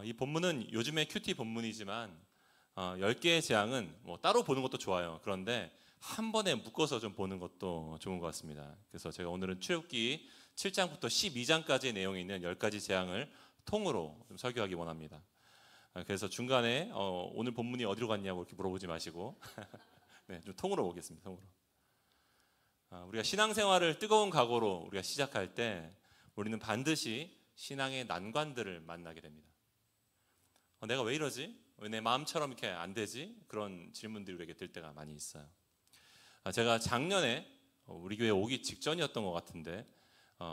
이 본문은 요즘의 큐티 본문이지만 10개의 재앙은 뭐 따로 보는 것도 좋아요. 그런데 한 번에 묶어서 좀 보는 것도 좋은 것 같습니다. 그래서 제가 오늘은 출애굽기 7장부터 12장까지의 내용이 있는 10가지 재앙을 통으로 좀 설교하기 원합니다. 그래서 중간에 오늘 본문이 어디로 갔냐고 이렇게 물어보지 마시고 네, 좀 통으로 보겠습니다. 통으로. 우리가 신앙생활을 뜨거운 각오로 우리가 시작할 때 우리는 반드시 신앙의 난관들을 만나게 됩니다. 내가 왜 이러지? 왜 내 마음처럼 이렇게 안 되지? 그런 질문들이 우리에게 들 때가 많이 있어요. 제가 작년에 우리 교회 오기 직전이었던 것 같은데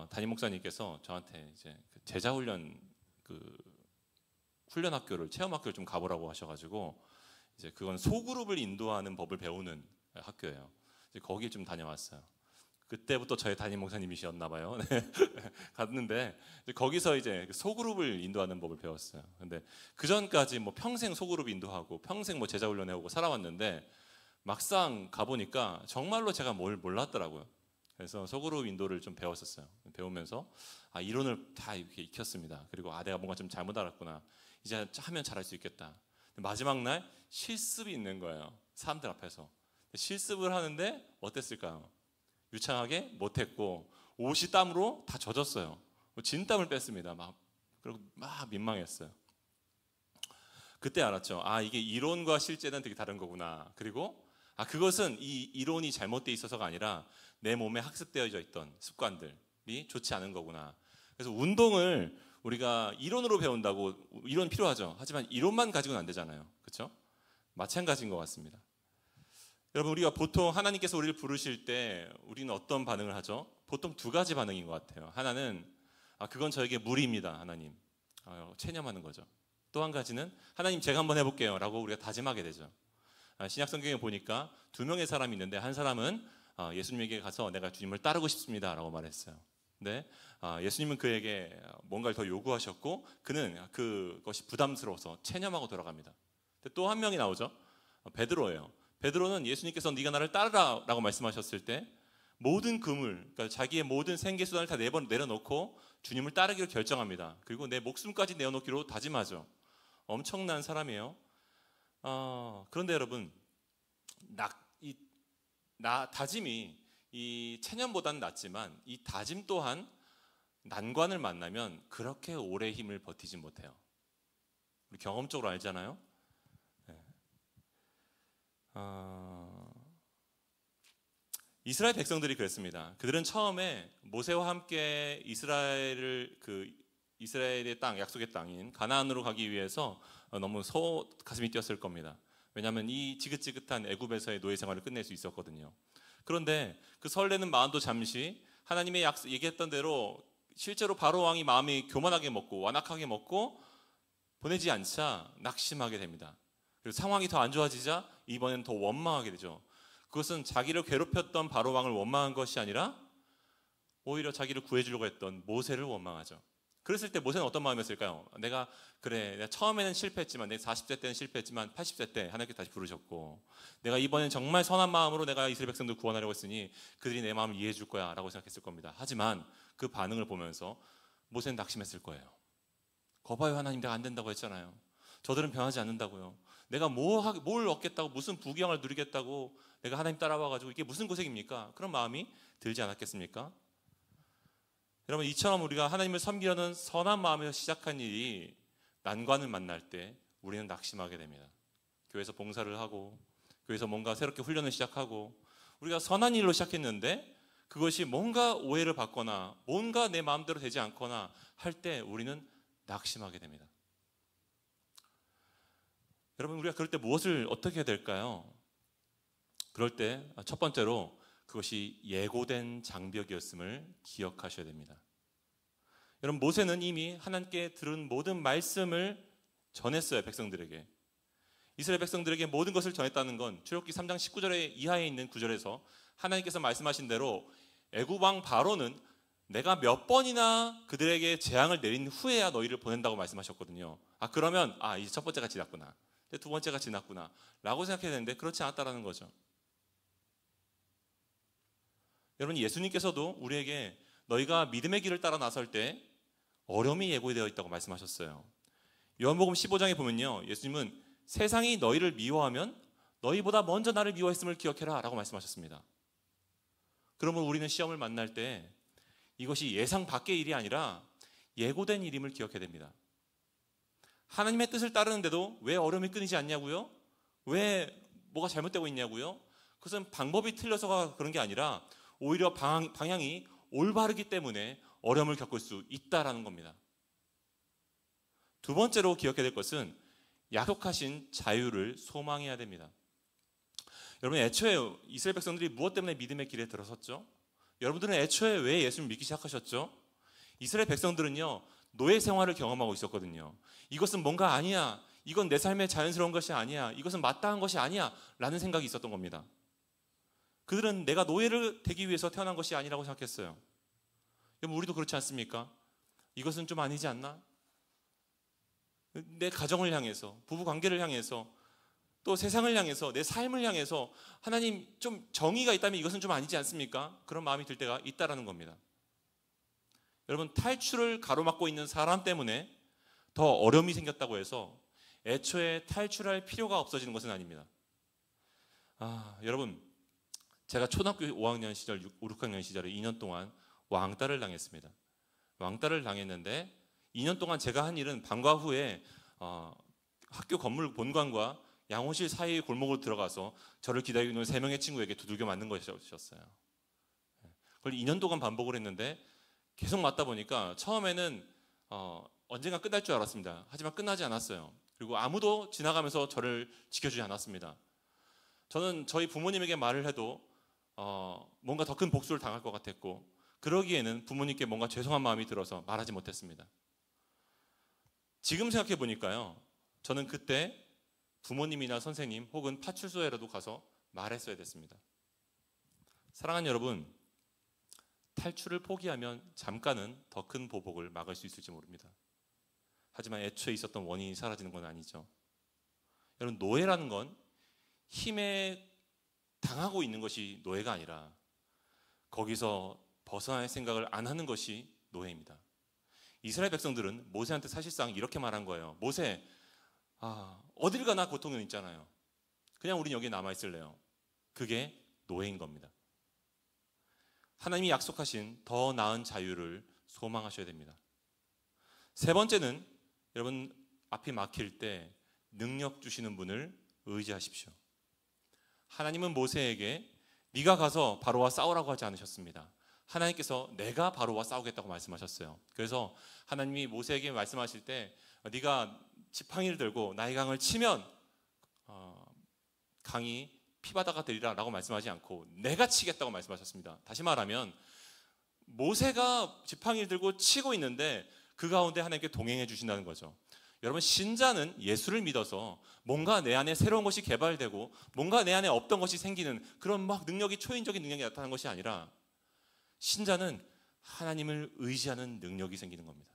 담임 목사님께서 저한테 이제 제자 훈련 훈련 학교를 체험 학교를 좀 가보라고 하셔가지고 이제 그건 소그룹을 인도하는 법을 배우는 학교예요. 이제 거기 좀 다녀왔어요. 그때부터 저의 담임 목사님이셨나 봐요. 네. 갔는데 거기서 이제 소그룹을 인도하는 법을 배웠어요. 근데 그 전까지 뭐 평생 소그룹 인도하고 평생 뭐 제자 훈련해오고 살아왔는데 막상 가보니까 정말로 제가 뭘 몰랐더라고요. 그래서 소그룹 인도를 좀 배웠었어요. 배우면서 이론을 다 이렇게 익혔습니다. 그리고 내가 뭔가 좀 잘못 알았구나. 이제 하면 잘할 수 있겠다. 마지막 날 실습이 있는 거예요. 사람들 앞에서. 실습을 하는데 어땠을까요? 유창하게 못했고 옷이 땀으로 다 젖었어요. 진땀을 뺐습니다. 그리고 막 민망했어요. 그때 알았죠. 이게 이론과 실제는 되게 다른 거구나. 그리고 그것은 이 이론이 잘못되어 있어서가 아니라 내 몸에 학습되어져 있던 습관들이 좋지 않은 거구나. 그래서 운동을 우리가 이론으로 배운다고 이론 필요하죠. 하지만 이론만 가지고는 안 되잖아요. 그렇죠? 마찬가지인 것 같습니다. 여러분, 우리가 보통 하나님께서 우리를 부르실 때 우리는 어떤 반응을 하죠? 보통 두 가지 반응인 것 같아요. 하나는 그건 저에게 무리입니다. 하나님. 체념하는 거죠. 또 한 가지는 하나님 제가 한번 해볼게요 라고 우리가 다짐하게 되죠. 신약 성경에 보니까 두 명의 사람이 있는데 한 사람은 예수님에게 가서 내가 주님을 따르고 싶습니다 라고 말했어요. 근데 예수님은 그에게 뭔가를 더 요구하셨고 그는 그것이 부담스러워서 체념하고 돌아갑니다. 또 한 명이 나오죠. 베드로예요. 베드로는 예수님께서 네가 나를 따르라 라고 말씀하셨을 때 모든 그물, 그러니까 자기의 모든 생계수단을 다 내려놓고 주님을 따르기로 결정합니다. 그리고 내 목숨까지 내어놓기로 다짐하죠. 엄청난 사람이에요. 그런데 여러분, 다짐이 이 체념보다는 낫지만 이 다짐 또한 난관을 만나면 그렇게 오래 힘을 버티지 못해요. 우리 경험적으로 알잖아요. 이스라엘 백성들이 그랬습니다. 그들은 처음에 모세와 함께 이스라엘의 땅, 약속의 땅인 가나안으로 가기 위해서 너무 가슴이 뛰었을 겁니다. 왜냐하면 이 지긋지긋한 애굽에서의 노예 생활을 끝낼 수 있었거든요. 그런데 그 설레는 마음도 잠시 하나님의 얘기했던 대로 실제로 바로 왕이 마음이 교만하게 먹고 완악하게 먹고 보내지 않자 낙심하게 됩니다. 그리고 상황이 더 안 좋아지자 이번엔 더 원망하게 되죠. 그것은 자기를 괴롭혔던 바로 왕을 원망한 것이 아니라 오히려 자기를 구해주려고 했던 모세를 원망하죠. 그랬을 때 모세는 어떤 마음이었을까요? 내가 처음에는 실패했지만 내가 40세 때는 실패했지만 80세 때 하나님께 다시 부르셨고 내가 이번엔 정말 선한 마음으로 내가 이스라엘 백성들 구원하려고 했으니 그들이 내 마음을 이해해 줄 거야 라고 생각했을 겁니다. 하지만 그 반응을 보면서 모세는 낙심했을 거예요. 거봐요, 하나님, 내가 안 된다고 했잖아요. 저들은 변하지 않는다고요. 내가 뭘 얻겠다고, 무슨 부귀영화를 누리겠다고 내가 하나님 따라와가지고 이게 무슨 고생입니까? 그런 마음이 들지 않았겠습니까? 여러분, 이처럼 우리가 하나님을 섬기려는 선한 마음에서 시작한 일이 난관을 만날 때 우리는 낙심하게 됩니다. 교회에서 봉사를 하고 교회에서 뭔가 새롭게 훈련을 시작하고 우리가 선한 일로 시작했는데 그것이 뭔가 오해를 받거나 뭔가 내 마음대로 되지 않거나 할 때 우리는 낙심하게 됩니다. 여러분, 우리가 그럴 때 무엇을 어떻게 해야 될까요? 그럴 때 첫 번째로 그것이 예고된 장벽이었음을 기억하셔야 됩니다. 여러분, 모세는 이미 하나님께 들은 모든 말씀을 전했어요. 백성들에게. 이스라엘 백성들에게 모든 것을 전했다는 건 출애굽기 3장 19절에 이하에 있는 구절에서 하나님께서 말씀하신 대로 애굽 왕 바로는 내가 몇 번이나 그들에게 재앙을 내린 후에야 너희를 보낸다고 말씀하셨거든요. 그러면 이제 첫 번째가 지났구나, 두 번째가 지났구나 라고 생각해야 되는데 그렇지 않았다라는 거죠. 여러분, 예수님께서도 우리에게 너희가 믿음의 길을 따라 나설 때 어려움이 예고되어 있다고 말씀하셨어요. 요한복음 15장에 보면요, 예수님은 세상이 너희를 미워하면 너희보다 먼저 나를 미워했음을 기억해라 라고 말씀하셨습니다. 그러면 우리는 시험을 만날 때 이것이 예상 밖의 일이 아니라 예고된 일임을 기억해야 됩니다. 하나님의 뜻을 따르는데도 왜 어려움이 끊이지 않냐고요? 왜 뭐가 잘못되고 있냐고요? 그것은 방법이 틀려서가 그런 게 아니라 오히려 방향이 올바르기 때문에 어려움을 겪을 수 있다라는 겁니다. 두 번째로 기억해야 될 것은 약속하신 자유를 소망해야 됩니다. 여러분, 애초에 이스라엘 백성들이 무엇 때문에 믿음의 길에 들어섰죠? 여러분들은 애초에 왜 예수를 믿기 시작하셨죠? 이스라엘 백성들은요, 노예 생활을 경험하고 있었거든요. 이것은 뭔가 아니야, 이건 내 삶의 자연스러운 것이 아니야, 이것은 마땅한 것이 아니야 라는 생각이 있었던 겁니다. 그들은 내가 노예를 되기 위해서 태어난 것이 아니라고 생각했어요. 여러분, 우리도 그렇지 않습니까? 이것은 좀 아니지 않나? 내 가정을 향해서, 부부 관계를 향해서, 또 세상을 향해서, 내 삶을 향해서 하나님 좀 정의가 있다면 이것은 좀 아니지 않습니까? 그런 마음이 들 때가 있다라는 겁니다. 여러분, 탈출을 가로막고 있는 사람 때문에 더 어려움이 생겼다고 해서 애초에 탈출할 필요가 없어지는 것은 아닙니다. 여러분, 제가 초등학교 5학년 시절, 5, 6학년 시절에 2년 동안 왕따를 당했습니다. 왕따를 당했는데 2년 동안 제가 한 일은 방과 후에 학교 건물 본관과 양호실 사이의 골목으로 들어가서 저를 기다리고 있는 3명의 친구에게 두들겨 맞는 것이었어요. 그걸 2년 동안 반복을 했는데 계속 맞다 보니까 처음에는 언젠가 끝날 줄 알았습니다. 하지만 끝나지 않았어요. 그리고 아무도 지나가면서 저를 지켜주지 않았습니다. 저는 저희 부모님에게 말을 해도 뭔가 더 큰 복수를 당할 것 같았고, 그러기에는 부모님께 뭔가 죄송한 마음이 들어서 말하지 못했습니다. 지금 생각해 보니까요, 저는 그때 부모님이나 선생님 혹은 파출소에라도 가서 말했어야 됐습니다. 사랑하는 여러분, 탈출을 포기하면 잠깐은 더 큰 보복을 막을 수 있을지 모릅니다. 하지만 애초에 있었던 원인이 사라지는 건 아니죠. 여러분, 노예라는 건 힘에 당하고 있는 것이 노예가 아니라 거기서 벗어날 생각을 안 하는 것이 노예입니다. 이스라엘 백성들은 모세한테 사실상 이렇게 말한 거예요. 모세, 어딜 가나 고통은 있잖아요. 그냥 우린 여기 남아있을래요. 그게 노예인 겁니다. 하나님이 약속하신 더 나은 자유를 소망하셔야 됩니다. 세 번째는 여러분, 앞이 막힐 때 능력 주시는 분을 의지하십시오. 하나님은 모세에게 네가 가서 바로와 싸우라고 하지 않으셨습니다. 하나님께서 내가 바로와 싸우겠다고 말씀하셨어요. 그래서 하나님이 모세에게 말씀하실 때 네가 지팡이를 들고 나의 강을 치면 강이 피바다가 되리라 라고 말씀하지 않고 내가 치겠다고 말씀하셨습니다. 다시 말하면 모세가 지팡이를 들고 치고 있는데 그 가운데 하나님께 동행해 주신다는 거죠. 여러분, 신자는 예수를 믿어서 뭔가 내 안에 새로운 것이 개발되고 뭔가 내 안에 없던 것이 생기는 그런 막 능력이, 초인적인 능력이 나타나는 것이 아니라 신자는 하나님을 의지하는 능력이 생기는 겁니다.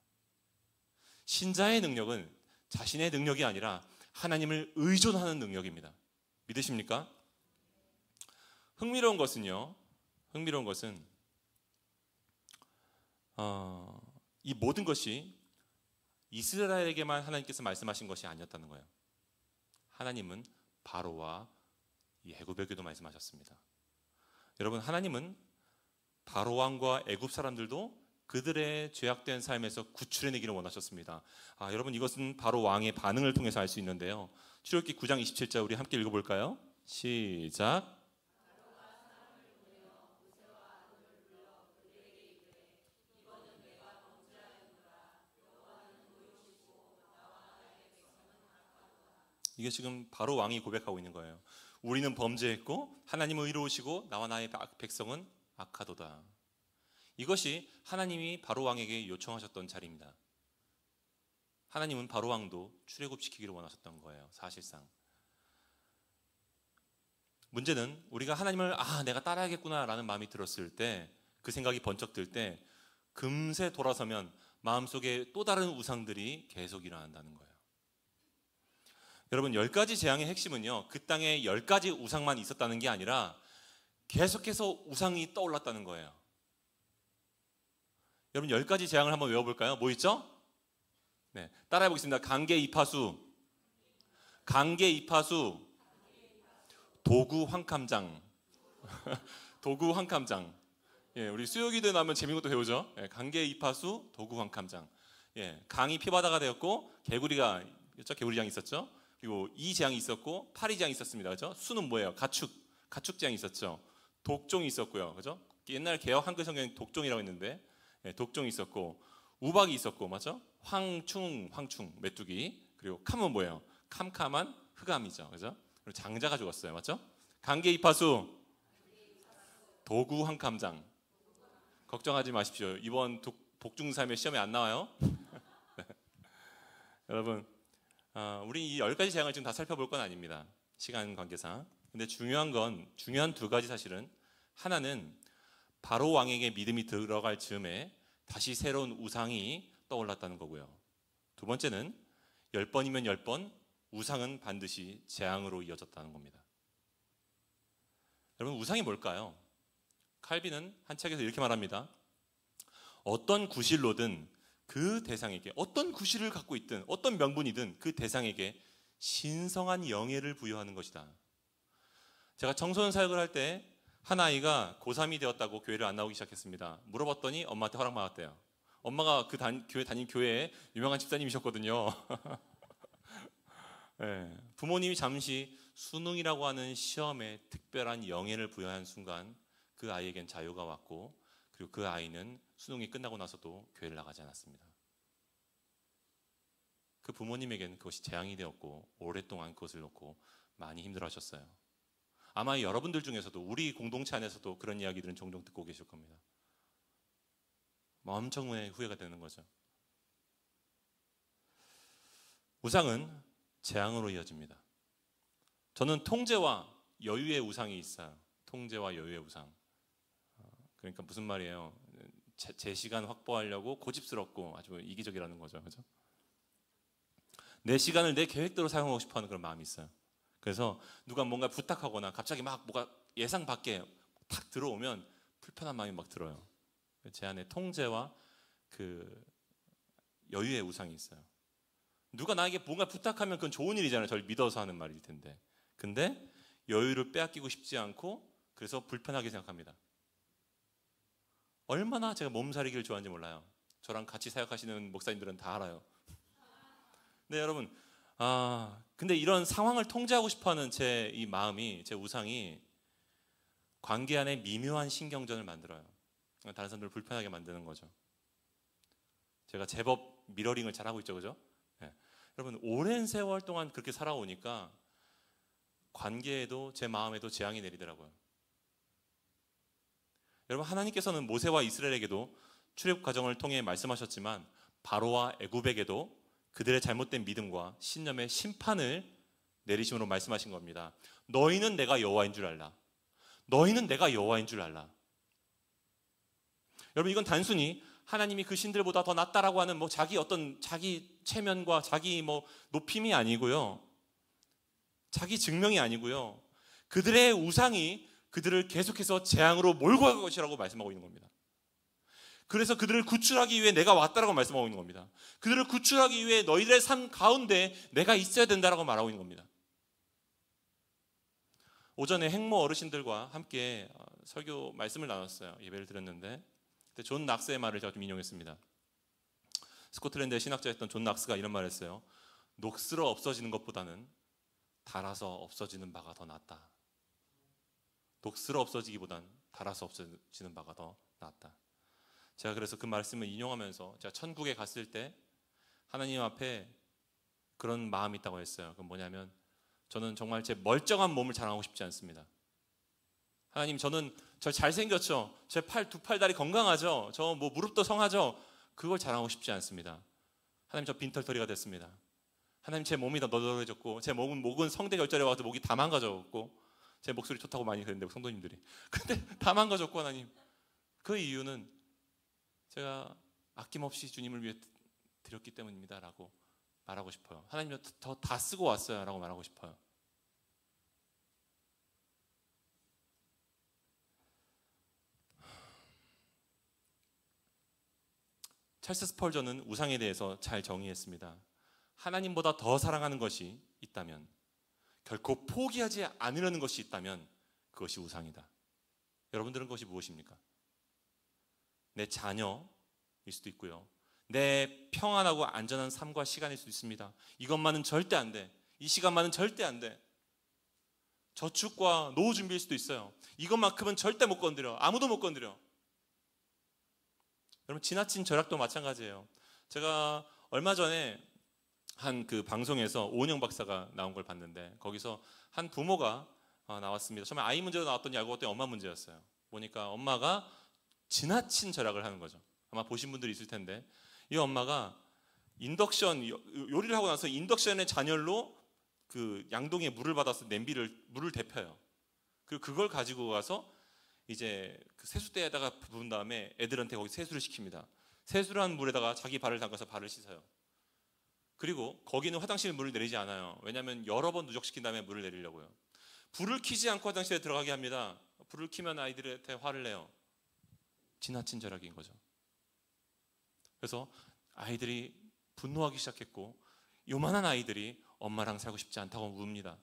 신자의 능력은 자신의 능력이 아니라 하나님을 의존하는 능력입니다. 믿으십니까? 흥미로운 것은 이 모든 것이 이스라엘에게만 하나님께서 말씀하신 것이 아니었다는 거예요. 하나님은 바로와 이 애굽에게도 말씀하셨습니다. 여러분, 하나님은 바로 왕과 애굽 사람들도 그들의 죄악된 삶에서 구출해내기를 원하셨습니다. 여러분, 이것은 바로 왕의 반응을 통해서 알 수 있는데요. 출애굽기 9장 27절 우리 함께 읽어볼까요? 시작. 이게 지금 바로 왕이 고백하고 있는 거예요. 우리는 범죄했고 하나님은 의로우시고 나와 나의 백성은 악하도다. 이것이 하나님이 바로 왕에게 요청하셨던 자리입니다. 하나님은 바로 왕도 출애굽시키기를 원하셨던 거예요. 사실상 문제는 우리가 하나님을 내가 따라야겠구나 라는 마음이 들었을 때, 그 생각이 번쩍 들 때 금세 돌아서면 마음속에 또 다른 우상들이 계속 일어난다는 거예요. 여러분, 10가지 재앙의 핵심은요, 그 땅에 10가지 우상만 있었다는 게 아니라 계속해서 우상이 떠올랐다는 거예요. 여러분, 10가지 재앙을 한번 외워볼까요? 뭐 있죠? 네, 따라해 보겠습니다. 관계 이파수, 관계 이파수, 도구 황캄장, 도구 황캄장. 예, 우리 수요기도에 나오면 재밌는 것도 배우죠. 예, 관계 이파수, 도구 황캄장. 예, 강이 피바다가 되었고 개구리가 그렇죠? 개구리장이 있었죠. 그리고 이재앙이 있었고 파리재앙이 있었습니다. 그렇죠? 수는 뭐예요? 가축재앙이 있었죠. 독종이 있었고요. 그렇죠? 옛날 개혁 한글 성경에 독종이라고 했는데 예, 독종이 있었고 우박이 있었고 맞죠? 황충 메뚜기. 그리고 캄은 뭐예요? 캄캄한 흑암이죠. 그죠? 그리고 장자가 죽었어요. 맞죠? 관계 이파수, 도구 황캄장. 걱정하지 마십시오. 이번 복중삼의 시험에 안 나와요. 네. 여러분, 우리 이 10가지 재앙을 지금 다 살펴볼 건 아닙니다. 시간 관계상. 근데 중요한 두 가지 사실은, 하나는 바로 왕에게 믿음이 들어갈 즈음에 다시 새로운 우상이 떠올랐다는 거고요. 두 번째는 10번이면 10번 우상은 반드시 재앙으로 이어졌다는 겁니다. 여러분, 우상이 뭘까요? 칼빈은 한 책에서 이렇게 말합니다. 어떤 구실로든 그 대상에게, 어떤 구실을 갖고 있든 어떤 명분이든 그 대상에게 신성한 영예를 부여하는 것이다. 제가 청소년 사역을 할 때 한 아이가 고3이 되었다고 교회를 안 나오기 시작했습니다. 물어봤더니 엄마한테 허락받았대요. 엄마가 그 교회 다닌 교회에 유명한 집사님이셨거든요. 네, 부모님이 잠시 수능이라고 하는 시험에 특별한 영예를 부여한 순간 그 아이에겐 자유가 왔고, 그리고 그 아이는 수능이 끝나고 나서도 교회를 나가지 않았습니다. 그 부모님에겐 그것이 재앙이 되었고 오랫동안 그것을 놓고 많이 힘들어하셨어요. 아마 여러분들 중에서도, 우리 공동체 안에서도 그런 이야기들은 종종 듣고 계실 겁니다. 엄청 후회가 되는 거죠. 우상은 재앙으로 이어집니다. 저는 통제와 여유의 우상이 있어요. 통제와 여유의 우상. 그러니까 무슨 말이에요? 제 시간 확보하려고 고집스럽고 아주 이기적이라는 거죠. 그죠? 내 시간을 내 계획대로 사용하고 싶어하는 그런 마음이 있어요. 그래서 누가 뭔가 부탁하거나 갑자기 막 뭐가 예상 밖에 탁 들어오면 불편한 마음이 막 들어요. 제 안에 통제와 그 여유의 우상이 있어요. 누가 나에게 뭔가 부탁하면 그건 좋은 일이잖아요. 저를 믿어서 하는 말일 텐데. 근데 여유를 빼앗기고 싶지 않고 그래서 불편하게 생각합니다. 얼마나 제가 몸살이기를 좋아하는지 몰라요. 저랑 같이 사역하시는 목사님들은 다 알아요. 네, 여러분. 근데 이런 상황을 통제하고 싶어하는 제 이 마음이, 제 우상이 관계 안에 미묘한 신경전을 만들어요. 다른 사람들을 불편하게 만드는 거죠. 제가 제법 미러링을 잘하고 있죠, 그죠? 네. 여러분, 오랜 세월 동안 그렇게 살아오니까 관계에도 제 마음에도 재앙이 내리더라고요. 여러분, 하나님께서는 모세와 이스라엘에게도 출애굽 과정을 통해 말씀하셨지만 바로와 애굽에게도 그들의 잘못된 믿음과 신념의 심판을 내리심으로 말씀하신 겁니다. 너희는 내가 여호와인 줄 알라. 너희는 내가 여호와인 줄 알라. 여러분, 이건 단순히 하나님이 그 신들보다 더 낫다라고 하는 자기 체면과 자기 높임이 아니고요. 자기 증명이 아니고요. 그들의 우상이 그들을 계속해서 재앙으로 몰고 갈 것이라고 말씀하고 있는 겁니다. 그래서 그들을 구출하기 위해 내가 왔다라고 말씀하고 있는 겁니다. 그들을 구출하기 위해 너희들의 삶 가운데 내가 있어야 된다라고 말하고 있는 겁니다. 오전에 행모 어르신들과 함께 설교 말씀을 나눴어요. 예배를 드렸는데 그때 존 낙스의 말을 제가 좀 인용했습니다. 스코틀랜드의 신학자였던 존 낙스가 이런 말을 했어요. 녹슬어 없어지는 것보다는 닳아서 없어지는 바가 더 낫다. 녹슬어 없어지기보단 닳아서 없어지는 바가 더 낫다. 제가 그래서 그 말씀을 인용하면서 제가 천국에 갔을 때 하나님 앞에 그런 마음이 있다고 했어요. 그건 뭐냐면 저는 정말 제 멀쩡한 몸을 자랑하고 싶지 않습니다. 하나님, 저는 저 잘생겼죠? 제 두 팔 다리 건강하죠? 저 무릎도 성하죠? 그걸 자랑하고 싶지 않습니다. 하나님, 저 빈털터리가 됐습니다. 하나님, 제 몸이 더 너덜해졌고 제 목은 성대결절에 와서 목이 다 망가졌고 제 목소리 좋다고 많이 그랬는데 성도님들이 근데 다 망가졌고 하나님, 그 이유는 제가 아낌없이 주님을 위해 드렸기 때문입니다 라고 말하고 싶어요. 하나님, 더 다 쓰고 왔어요 라고 말하고 싶어요. 찰스 스펄전은 우상에 대해서 잘 정의했습니다. 하나님보다 더 사랑하는 것이 있다면, 결코 포기하지 않으려는 것이 있다면 그것이 우상이다. 여러분들은 그것이 무엇입니까? 내 자녀일 수도 있고요, 내 평안하고 안전한 삶과 시간일 수도 있습니다. 이것만은 절대 안 돼, 이 시간만은 절대 안 돼. 저축과 노후 준비일 수도 있어요. 이것만큼은 절대 못 건드려, 아무도 못 건드려. 여러분, 지나친 절약도 마찬가지예요. 제가 얼마 전에 한 그 방송에서 오은영 박사가 나온 걸 봤는데, 거기서 한 부모가 나왔습니다. 처음에 아이 문제로 나왔더니 알고 봤더니 엄마 문제였어요. 보니까 엄마가 지나친 절약을 하는 거죠. 아마 보신 분들이 있을 텐데, 이 엄마가 인덕션 요리를 하고 나서 인덕션의 잔열로 그 양동이에 물을 받아서 물을 데펴요. 그리고 그걸 가지고 가서 이제 그 세수대에다가 부은 다음에 애들한테 거기 세수를 시킵니다. 세수를 한 물에다가 자기 발을 담가서 발을 씻어요. 그리고 거기는 화장실 물을 내리지 않아요. 왜냐하면 여러 번 누적시킨 다음에 물을 내리려고요. 불을 켜지 않고 화장실에 들어가게 합니다. 불을 켜면 아이들한테 화를 내요. 지나친 절약인 거죠. 그래서 아이들이 분노하기 시작했고, 요만한 아이들이 엄마랑 살고 싶지 않다고 웁니다.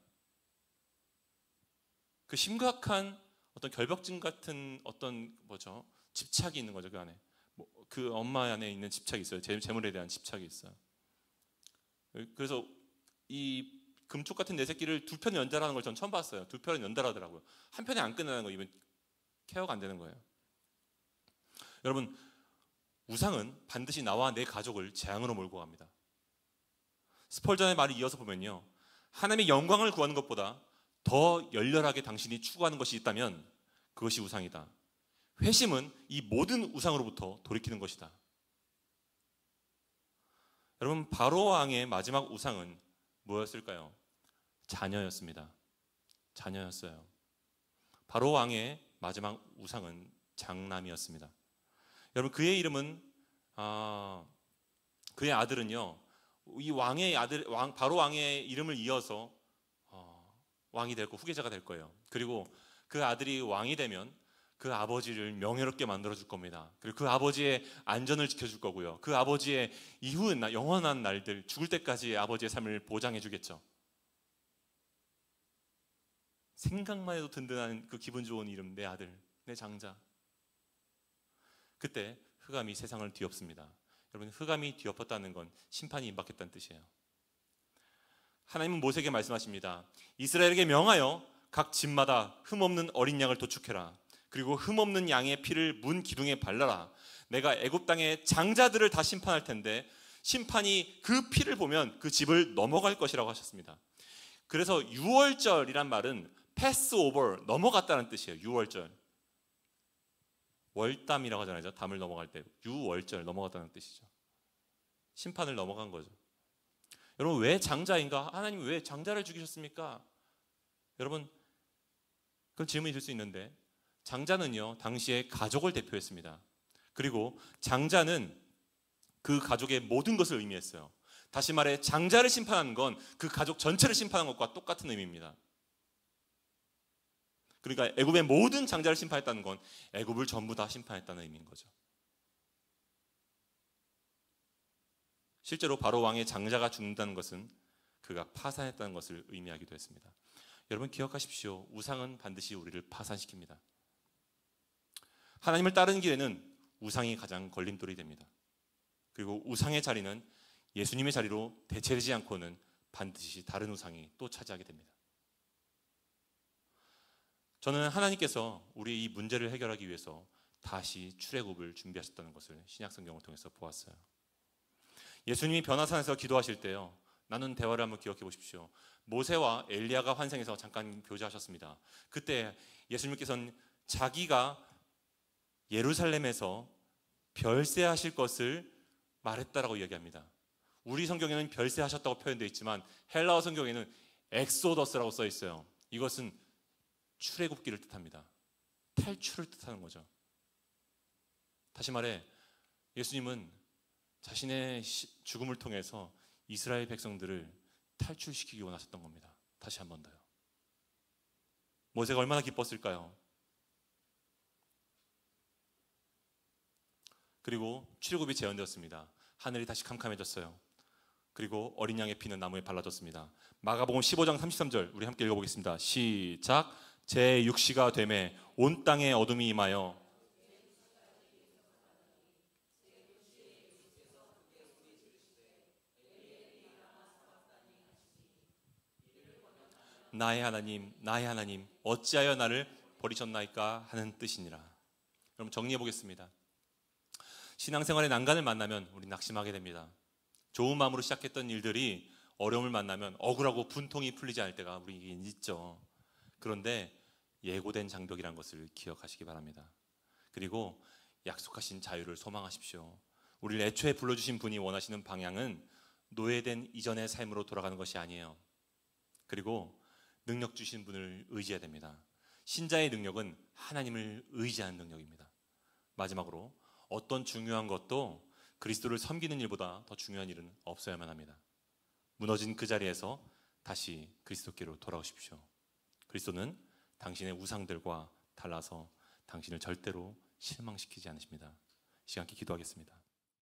그 심각한 어떤 결벽증 같은 어떤 집착이 있는 거죠. 그 안에 그 엄마 안에 있는 집착이 있어요. 재물에 대한 집착이 있어요. 그래서 이 금쪽 같은 내 새끼를 두 편 연달아하는 걸 전 처음 봤어요. 두 편은 연달아더라고요. 한 편에 안 끝나는 거, 이건 케어가 안 되는 거예요. 여러분, 우상은 반드시 나와 내 가족을 재앙으로 몰고 갑니다. 스펄전의 말을 이어서 보면요, 하나님의 영광을 구하는 것보다 더 열렬하게 당신이 추구하는 것이 있다면 그것이 우상이다. 회심은 이 모든 우상으로부터 돌이키는 것이다. 여러분, 바로 왕의 마지막 우상은 뭐였을까요? 자녀였습니다. 자녀였어요. 바로 왕의 마지막 우상은 장남이었습니다. 여러분, 그의 이름은 그의 아들은요, 이 왕의 아들, 바로 왕의 이름을 이어서 왕이 될 거, 후계자가 될 거예요. 그리고 그 아들이 왕이 되면 그 아버지를 명예롭게 만들어 줄 겁니다. 그리고 그 아버지의 안전을 지켜줄 거고요. 그 아버지의 이후 영원한 날들, 죽을 때까지 아버지의 삶을 보장해 주겠죠. 생각만 해도 든든한 그 기분 좋은 이름, 내 아들, 내 장자. 그때 흑암이 세상을 뒤엎습니다. 여러분, 흑암이 뒤엎었다는 건 심판이 임박했다는 뜻이에요. 하나님은 모세에게 말씀하십니다. 이스라엘에게 명하여 각 집마다 흠없는 어린 양을 도축해라. 그리고 흠없는 양의 피를 문 기둥에 발라라. 내가 애굽 땅의 장자들을 다 심판할 텐데 심판이 그 피를 보면 그 집을 넘어갈 것이라고 하셨습니다. 그래서 유월절이란 말은 패스오버, 넘어갔다는 뜻이에요. 유월절. 월담이라고 하잖아요. 담을 넘어갈 때 유월절, 넘어갔다는 뜻이죠. 심판을 넘어간 거죠. 여러분, 왜 장자인가? 하나님이 왜 장자를 죽이셨습니까? 여러분, 그런 질문이 들 수 있는데, 장자는요, 당시에 가족을 대표했습니다. 그리고 장자는 그 가족의 모든 것을 의미했어요. 다시 말해, 장자를 심판하는 건 그 가족 전체를 심판한 것과 똑같은 의미입니다. 그러니까 애굽의 모든 장자를 심판했다는 건 애굽을 전부 다 심판했다는 의미인 거죠. 실제로 바로 왕의 장자가 죽는다는 것은 그가 파산했다는 것을 의미하기도 했습니다. 여러분, 기억하십시오. 우상은 반드시 우리를 파산시킵니다. 하나님을 따르는 길에는 우상이 가장 걸림돌이 됩니다. 그리고 우상의 자리는 예수님의 자리로 대체되지 않고는 반드시 다른 우상이 또 차지하게 됩니다. 저는 하나님께서 우리 이 문제를 해결하기 위해서 다시 출애굽을 준비하셨다는 것을 신약성경을 통해서 보았어요. 예수님이 변화산에서 기도하실 때요, 나눈 대화를 한번 기억해 보십시오. 모세와 엘리야가 환생해서 잠깐 교제하셨습니다. 그때 예수님께서는 자기가 예루살렘에서 별세하실 것을 말했다라고 이야기합니다. 우리 성경에는 별세하셨다고 표현되어 있지만 헬라어 성경에는 엑소더스라고 써 있어요. 이것은 출애굽기를 뜻합니다. 탈출을 뜻하는 거죠. 다시 말해, 예수님은 자신의 죽음을 통해서 이스라엘 백성들을 탈출시키기 원하셨던 겁니다. 다시 한 번 더요. 모세가 얼마나 기뻤을까요? 그리고 출애굽이 재현되었습니다. 하늘이 다시 캄캄해졌어요. 그리고 어린 양의 피는 나무에 발라졌습니다. 마가복음 15장 33절 우리 함께 읽어보겠습니다. 시작. 제 육시가 되매 온 땅에 어둠이 임하여 나의 하나님 나의 하나님 어찌하여 나를 버리셨나이까 하는 뜻이니라. 여러분 정리해 보겠습니다. 신앙생활의 난간을 만나면 우리 낙심하게 됩니다. 좋은 마음으로 시작했던 일들이 어려움을 만나면 억울하고 분통이 풀리지 않을 때가 우리에게 있죠. 그런데 예고된 장벽이라는 것을 기억하시기 바랍니다. 그리고 약속하신 자유를 소망하십시오. 우리를 애초에 불러주신 분이 원하시는 방향은 노예된 이전의 삶으로 돌아가는 것이 아니에요. 그리고 능력 주신 분을 의지해야 됩니다. 신자의 능력은 하나님을 의지하는 능력입니다. 마지막으로 어떤 중요한 것도 그리스도를 섬기는 일보다 더 중요한 일은 없어야만 합니다. 무너진 그 자리에서 다시 그리스도께로 돌아오십시오. 그리스도는 당신의 우상들과 달라서 당신을 절대로 실망시키지 않으십니다. 이 시간 기도하겠습니다.